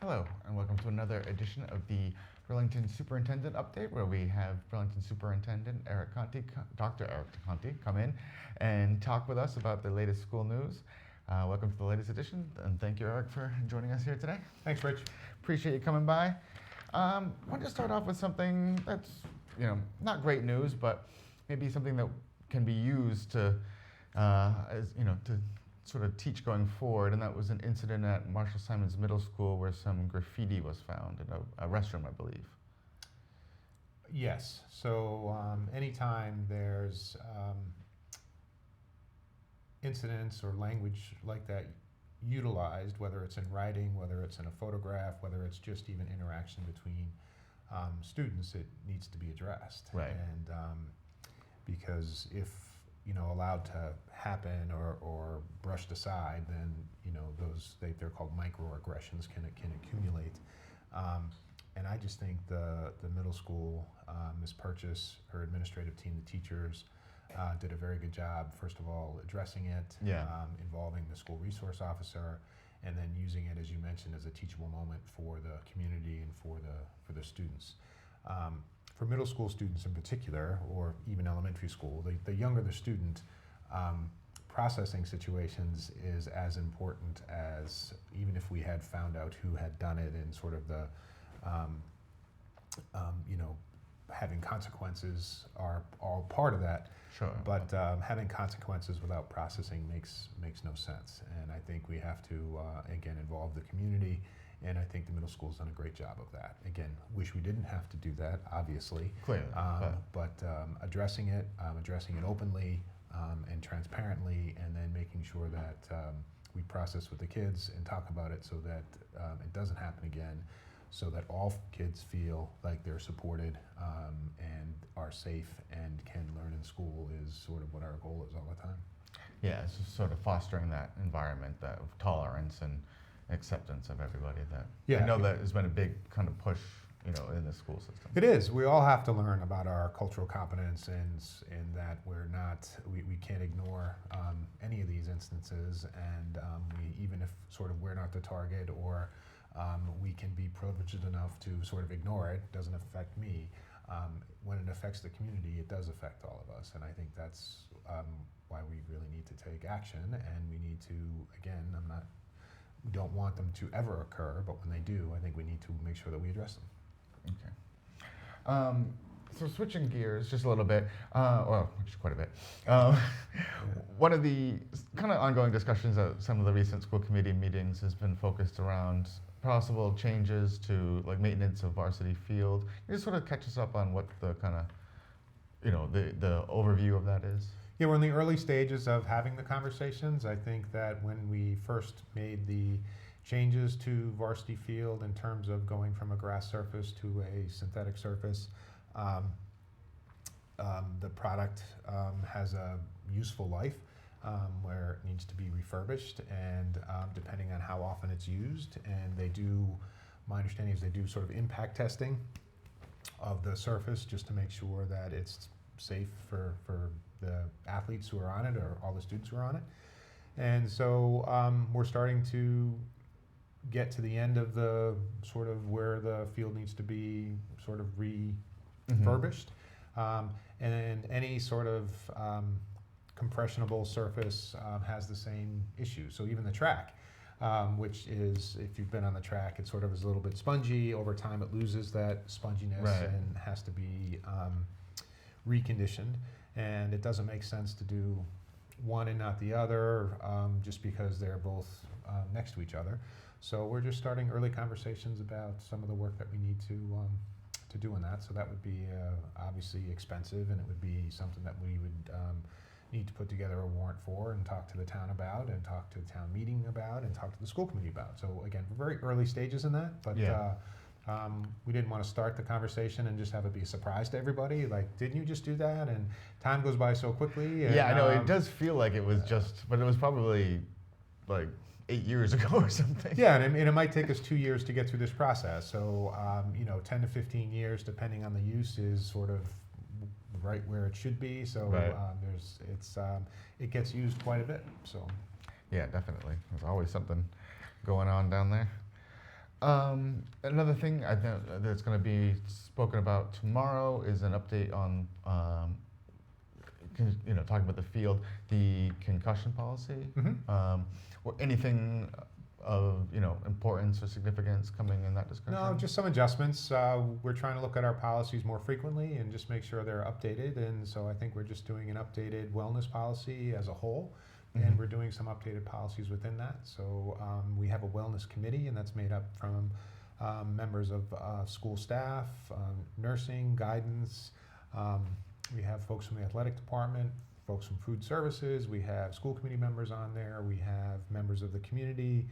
Hello, and welcome to another edition of the Burlington Superintendent Update, where we have Burlington Superintendent Eric Conti, Dr. Eric Conti, come in and talk with us about the latest school news. Welcome to the latest edition, and thank you, Eric, for joining us here today. Thanks, Rich. Appreciate you coming by. I want to start off with something that's, not great news, but maybe something that can be used to, to sort of teach going forward, and that was an incident at Marshall Simonds Middle School where some graffiti was found in a restroom, I believe. Yes. So anytime there's incidents or language like that utilized, whether it's in writing, whether it's in a photograph, whether it's just even interaction between students, it needs to be addressed. Right. And because if allowed to happen or brushed aside, then they're called microaggressions can accumulate. And I just think the middle school, Ms. Purchase, her administrative team, the teachers, did a very good job. First of all, addressing it, involving the school resource officer, and then using it, as you mentioned, as a teachable moment for the community and for the students. For middle school students in particular, or even elementary school, the younger the student, processing situations is as important as even if we had found out who had done it, and sort of the, having consequences are all part of that. Sure. But having consequences without processing makes no sense. And I think we have to, again, involve the community. And I think the middle school's done a great job of that. Again, wish we didn't have to do that, obviously. Clearly. But addressing it openly and transparently, and then making sure that we process with the kids and talk about it so that it doesn't happen again, so that all kids feel like they're supported and are safe and can learn in school is sort of what our goal is all the time. Yeah, it's just sort of fostering that environment of tolerance and acceptance of everybody. I know that has been a big kind of push, in the school system. It is. We all have to learn about our cultural competence, and that we can't ignore any of these instances, and even if sort of we're not the target, or we can be privileged enough to sort of ignore it, doesn't affect me. When it affects the community, it does affect all of us, and I think that's why we really need to take action, and we need to, again, we don't want them to ever occur, but when they do, I think we need to make sure that we address them. Okay. So switching gears just a little bit, well, actually quite a bit. One of the kind of ongoing discussions at some of the recent school committee meetings has been focused around possible changes to like maintenance of Varsity Field. Can you just sort of catch us up on what the kind of, the overview of that is? Yeah, we're in the early stages of having the conversations. I think that when we first made the changes to Varsity Field in terms of going from a grass surface to a synthetic surface, the product has a useful life where it needs to be refurbished, and depending on how often it's used, and my understanding is they do sort of impact testing of the surface just to make sure that it's safe for the athletes who are on it, or all the students who are on it. And so we're starting to get to the end of the sort of where the field needs to be sort of refurbished. And any sort of compressionable surface has the same issue. So even the track, which is, if you've been on the track, it sort of is a little bit spongy. Over time it loses that sponginess, right, and has to be reconditioned. And it doesn't make sense to do one and not the other, just because they're both next to each other. So we're just starting early conversations about some of the work that we need to do in that. So that would be obviously expensive, and it would be something that we would need to put together a warrant for, and talk to the town about, and talk to the town meeting about, and talk to the school committee about. So again, we're very early stages in that, but we didn't want to start the conversation and just have it be a surprise to everybody. Like, didn't you just do that? And time goes by so quickly. And, yeah, I know, it does feel like it was just, but it was probably like 8 years ago or something. Yeah, and it might take us 2 years to get through this process. So, 10 to 15 years, depending on the use, is sort of right where it should be. So right, it gets used quite a bit. So yeah, definitely. There's always something going on down there. Another thing I think that's going to be spoken about tomorrow is an update on, talking about the field, the concussion policy. Or anything of importance or significance coming in that discussion? No, just some adjustments. We're trying to look at our policies more frequently and just make sure they're updated. And so I think we're just doing an updated wellness policy as a whole. And we're doing some updated policies within that. So we have a wellness committee, and that's made up from members of school staff, nursing, guidance. We have folks from the athletic department, folks from food services. We have school committee members on there. We have members of the community.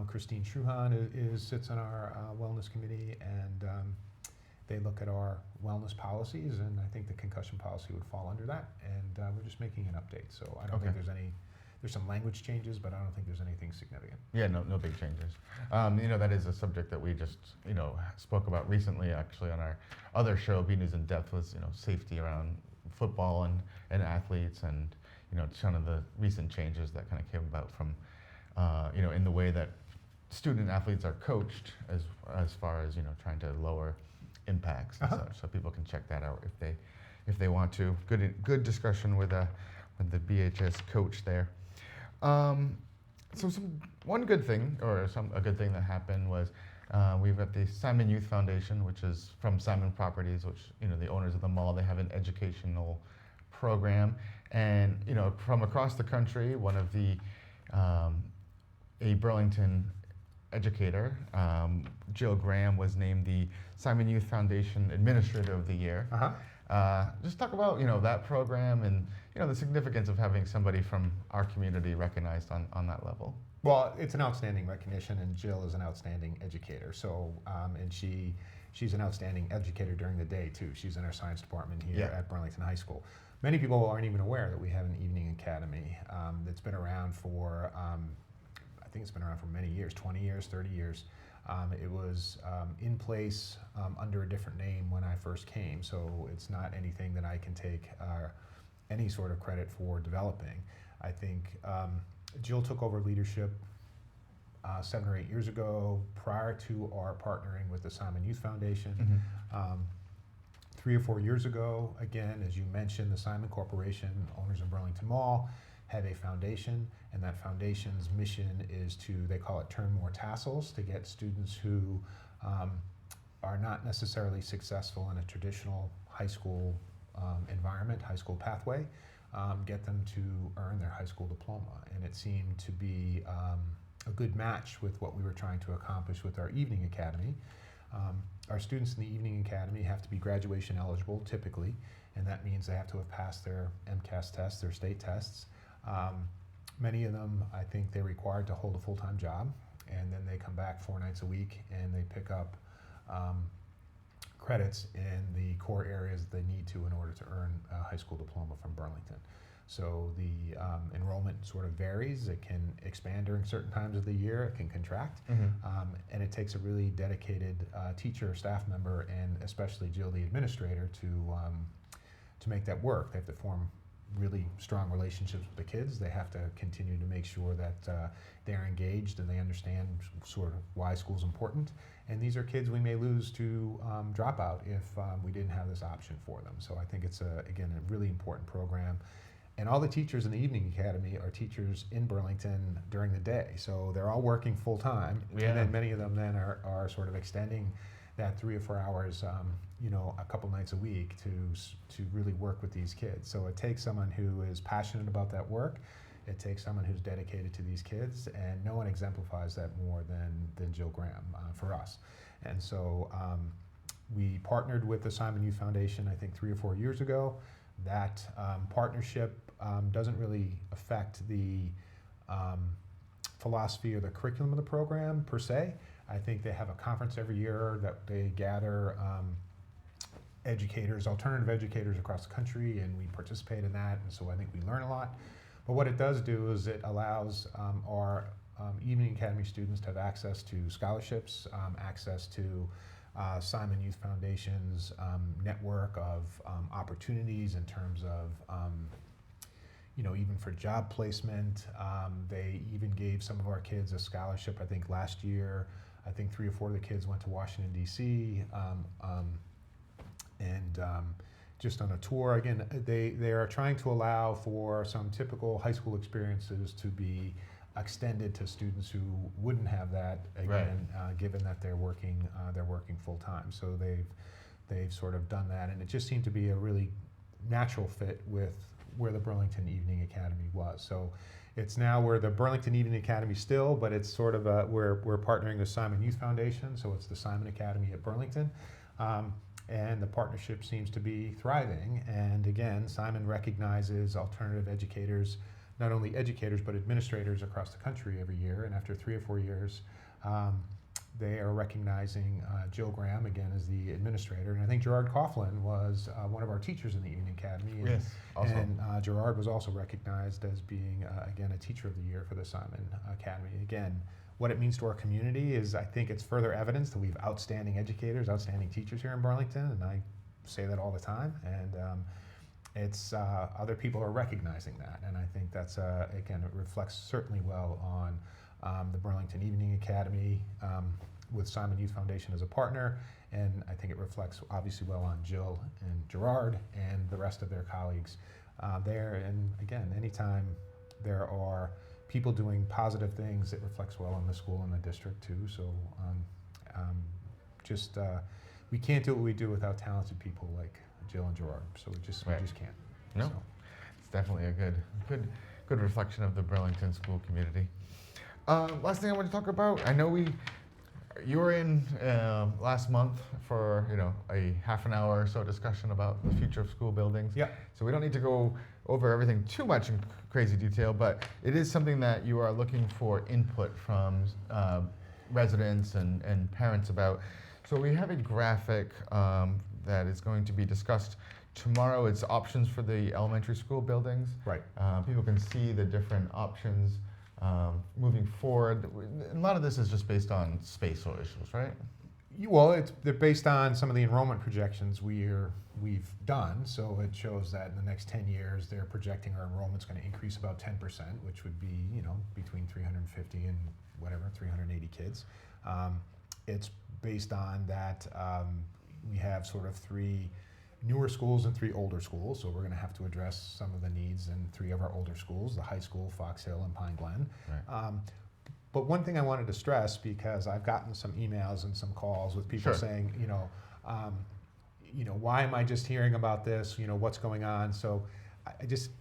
Christine Truhan sits on our wellness committee, and they look at our wellness policies, and I think the concussion policy would fall under that. And we're just making an update. So I don't think there's some language changes, but I don't think there's anything significant. Yeah, no big changes. That is a subject that we just, spoke about recently, actually, on our other show, B News in Depth, was, safety around football and athletes, and, some of the recent changes that kind of came about from, in the way that student athletes are coached as far as, trying to lower impacts and such. So people can check that out if they want to. Good discussion with the BHS coach there. So one good thing, a good thing that happened was we've got the Simon Youth Foundation, which is from Simon Properties, which the owners of the mall. They have an educational program, and from across the country, one of the a Burlington educator, Jill Graham, was named the Simon Youth Foundation Administrator of the Year. Just talk about that program and the significance of having somebody from our community recognized on that level. Well, it's an outstanding recognition, and Jill is an outstanding educator. So, and she's an outstanding educator during the day too. She's in our science department here at Burlington High School. Many people aren't even aware that we have an evening academy that's been around for, I think it's been around for many years, 20 years, 30 years. It was in place under a different name when I first came, so it's not anything that I can take any sort of credit for developing. I think Jill took over leadership 7 or 8 years ago, prior to our partnering with the Simon Youth Foundation. 3 or 4 years ago, again, as you mentioned, the Simon Corporation, owners of Burlington Mall, have a foundation, and that foundation's mission is to, they call it turn more tassels, to get students who are not necessarily successful in a traditional high school environment, high school pathway, get them to earn their high school diploma. And it seemed to be a good match with what we were trying to accomplish with our evening academy. Our students in the evening academy have to be graduation eligible typically, and that means they have to have passed their MCAS tests, their state tests. Many of them, I think they're required to hold a full-time job, and then they come back 4 nights a week and they pick up credits in the core areas that they need to in order to earn a high school diploma from Burlington. So the enrollment sort of varies. It can expand during certain times of the year, it can contract, and it takes a really dedicated teacher, staff member, and especially Jill, the administrator, to make that work. They have to form really strong relationships with the kids. They have to continue to make sure that they're engaged and they understand sort of why school's important. And these are kids we may lose to dropout if we didn't have this option for them. So I think it's, again, a really important program. And all the teachers in the evening academy are teachers in Burlington during the day. So they're all working full time. And then many of them then are sort of extending that 3 or 4 hours, a couple nights a week to really work with these kids. So it takes someone who is passionate about that work. It takes someone who's dedicated to these kids, and no one exemplifies that more than Jill Graham for us. And so we partnered with the Simon Youth Foundation, I think 3 or 4 years ago. That partnership doesn't really affect the philosophy or the curriculum of the program per se. I think they have a conference every year that they gather educators, alternative educators across the country, and we participate in that, and so I think we learn a lot. But what it does do is it allows our evening academy students to have access to scholarships, access to Simon Youth Foundation's network of opportunities in terms of even for job placement. They even gave some of our kids a scholarship. I think last year I think 3 or 4 of the kids went to Washington, D.C., and just on a tour. Again, they are trying to allow for some typical high school experiences to be extended to students who wouldn't have that, again, given that they're working full time. So they've sort of done that, and it just seemed to be a really natural fit with where the Burlington Evening Academy was. So it's now where the Burlington Evening Academy still, but it's sort of we're partnering with Simon Youth Foundation, so it's the Simon Academy at Burlington. And the partnership seems to be thriving. And again, Simon recognizes alternative educators, not only educators, but administrators across the country every year. And after 3 or 4 years, they are recognizing Jill Graham again as the administrator. And I think Gerard Coughlin was one of our teachers in the Evening Academy. And, Yes, also. And Gerard was also recognized as being, again, a Teacher of the Year for the Simon Academy. Again, what it means to our community is, I think it's further evidence that we have outstanding educators, outstanding teachers here in Burlington, and I say that all the time. And it's other people are recognizing that, and I think that's again, it reflects certainly well on the Burlington Evening Academy with Simon Youth Foundation as a partner, and I think it reflects obviously well on Jill and Gerard and the rest of their colleagues there. And again, anytime there are people doing positive things, it reflects well on the school and the district too. So we can't do what we do without talented people like Jill and Gerard. So we just can't. No, So. it's definitely a good reflection of the Burlington school community. Last thing I want to talk about, I know you were in last month for a half an hour or so discussion about the future of school buildings. Yeah. So we don't need to go over everything too much in crazy detail, but it is something that you are looking for input from residents and parents about. So we have a graphic that is going to be discussed tomorrow. It's options for the elementary school buildings. Right. People can see the different options moving forward. A lot of this is just based on spatial issues, right? Well, they're based on some of the enrollment projections we've done. So it shows that in the next 10 years, they're projecting our enrollment's going to increase about 10%, which would be between 350 and 380 kids. It's based on that we have sort of 3 newer schools and 3 older schools, so we're going to have to address some of the needs in 3 of our older schools: the high school, Fox Hill, and Pine Glen. Right. But one thing I wanted to stress, because I've gotten some emails and some calls with people saying, why am I just hearing about this? What's going on? So I just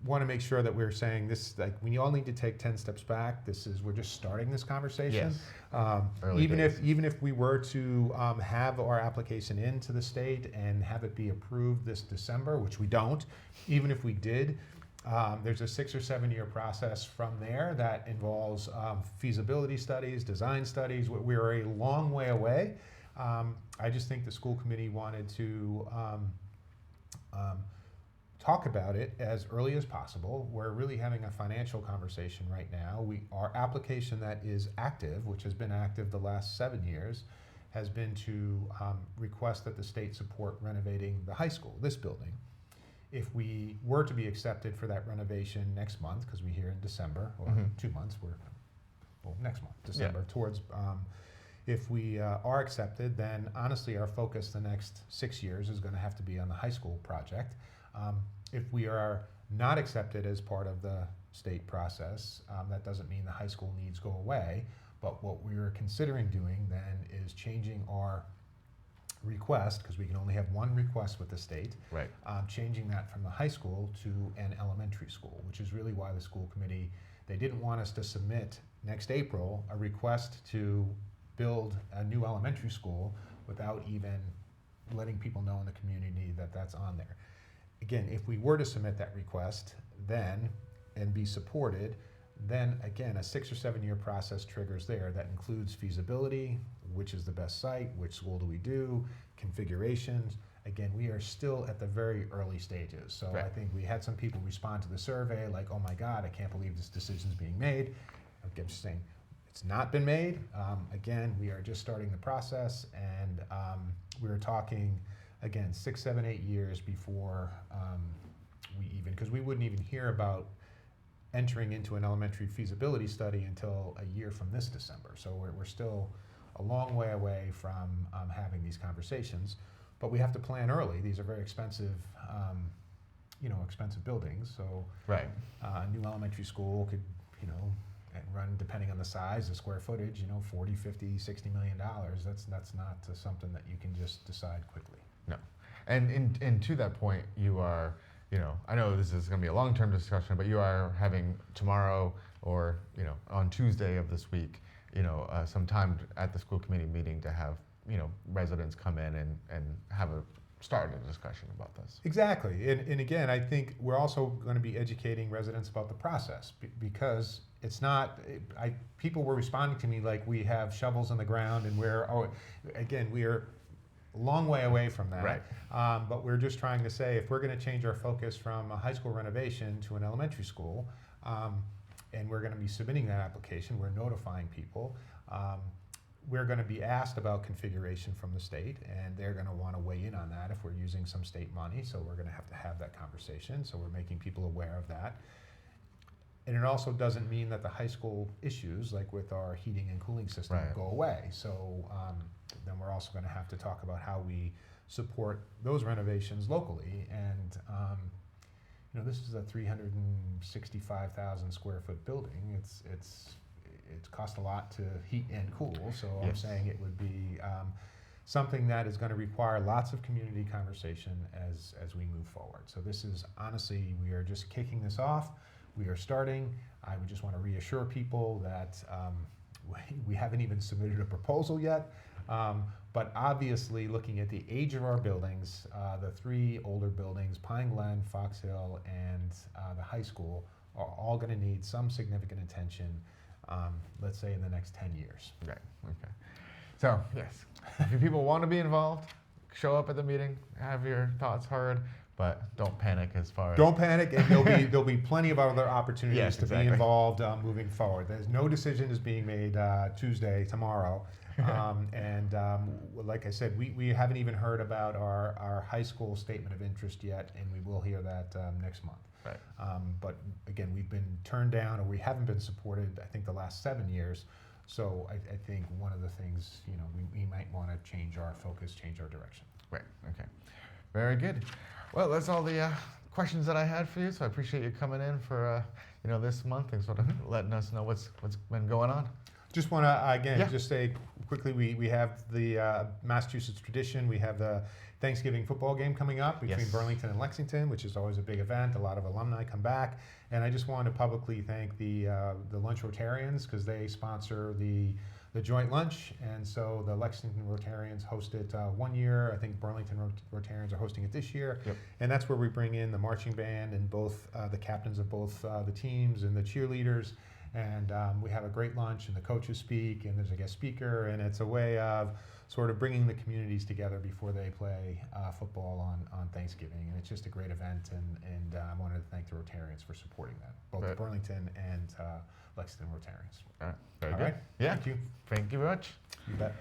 want to make sure that we're saying this, like, we all need to take 10 steps back. We're just starting this conversation. Yes. Even if we were to have our application into the state and have it be approved this December, which we don't, even if we did, there's a 6 or 7 year process from there that involves feasibility studies, design studies. We're a long way away. I just think the school committee wanted to talk about it as early as possible. We're really having a financial conversation right now. Our application that is active, which has been active the last 7 years, has been to request that the state support renovating the high school, this building. If we were to be accepted for that renovation next month, because we're here in December, or 2 months, next month, December, towards, if we are accepted, then honestly our focus the next 6 years is going to have to be on the high school project. If we are not accepted as part of the state process, that doesn't mean the high school needs go away, but what we're considering doing then is changing our request, because we can only have one request with the state, Right. Changing that from the high school to an elementary school, which is really why the school committee, they didn't want us to submit next April a request to build a new elementary school without even letting people know in the community that that's on there. Again, if we were to submit that request then and be supported, then again, a 6 or 7 year process triggers there. That includes feasibility, which is the best site, which school do we do, configurations. Again, we are still at the very early stages. So Right. I think we had some people respond to the survey like, oh my God, I can't believe this decision's being made. I'm just saying, it's not been made. Again, we are just starting the process, and we were talking, again, 6, 7, 8 years before because we wouldn't even hear about entering into an elementary feasibility study until a year from this December. So we're still a long way away from having these conversations. But we have to plan early. These are very expensive, expensive buildings. So Right. a new elementary school could, and run, depending on the size, the square footage, 40, 50, 60 million dollars. That's not something that you can just decide quickly. No. And to that point, you are, I know this is going to be a long-term discussion, but you are having tomorrow or, on Tuesday of this week, some time at the school committee meeting to have, residents come in and start a discussion about this. Exactly. And again, I think we're also going to be educating residents about the process because it's not, people were responding to me like we have shovels in the ground and we're a long way away from that. Right. But we're just trying to say if we're going to change our focus from a high school renovation to an elementary school, and we're going to be submitting that application, we're notifying people. We're going to be asked about configuration from the state, and they're going to want to weigh in on that if we're using some state money. So we're going to have that conversation. So we're making people aware of that. And it also doesn't mean that the high school issues, like with our heating and cooling system, Right. go away. So then we're also going to have to talk about how we support those renovations locally. And this is a 365,000 square foot building. It's cost a lot to heat and cool. So I'm Yes. saying it would be something that is going to require lots of community conversation as we move forward. So this is honestly, we are just kicking this off. We are starting. I would just want to reassure people that we haven't even submitted a proposal yet. But obviously, looking at the age of our buildings, the three older buildings, Pine Glen, Fox Hill, and the high school, are all going to need some significant attention, let's say in the next 10 years. Right. Okay. So yes, if you people want to be involved, show up at the meeting, have your thoughts heard, but don't panic as far as. Don't panic, and there'll be plenty of other opportunities Yes, to exactly. be involved moving forward. There's no decision is being made tomorrow. Like I said, we haven't even heard about our high school statement of interest yet, and we will hear that next month. Right. But again, we've been turned down, or we haven't been supported, I think, the last 7 years. So I think one of the things, we might want to change our focus, change our direction. Right. Okay. Very good. Well, that's all the questions that I had for you. So I appreciate you coming in for this month and sort of letting us know what's been going on. Just want to, again, Yeah. just say quickly, we have the Massachusetts tradition. We have the Thanksgiving football game coming up between Yes. Burlington and Lexington, which is always a big event. A lot of alumni come back. And I just want to publicly thank the Lunch Rotarians because they sponsor the joint lunch. And so the Lexington Rotarians host it 1 year. I think Burlington Rotarians are hosting it this year. Yep. And that's where we bring in the marching band and both the captains of both the teams and the cheerleaders. And we have a great lunch, and the coaches speak, and there's a guest speaker, and it's a way of sort of bringing the communities together before they play football on Thanksgiving. And it's just a great event, and I wanted to thank the Rotarians for supporting that, both the Right. Burlington and Lexington Rotarians. All right. Very All good. right. Yeah. Thank you. Thank you very much. You bet.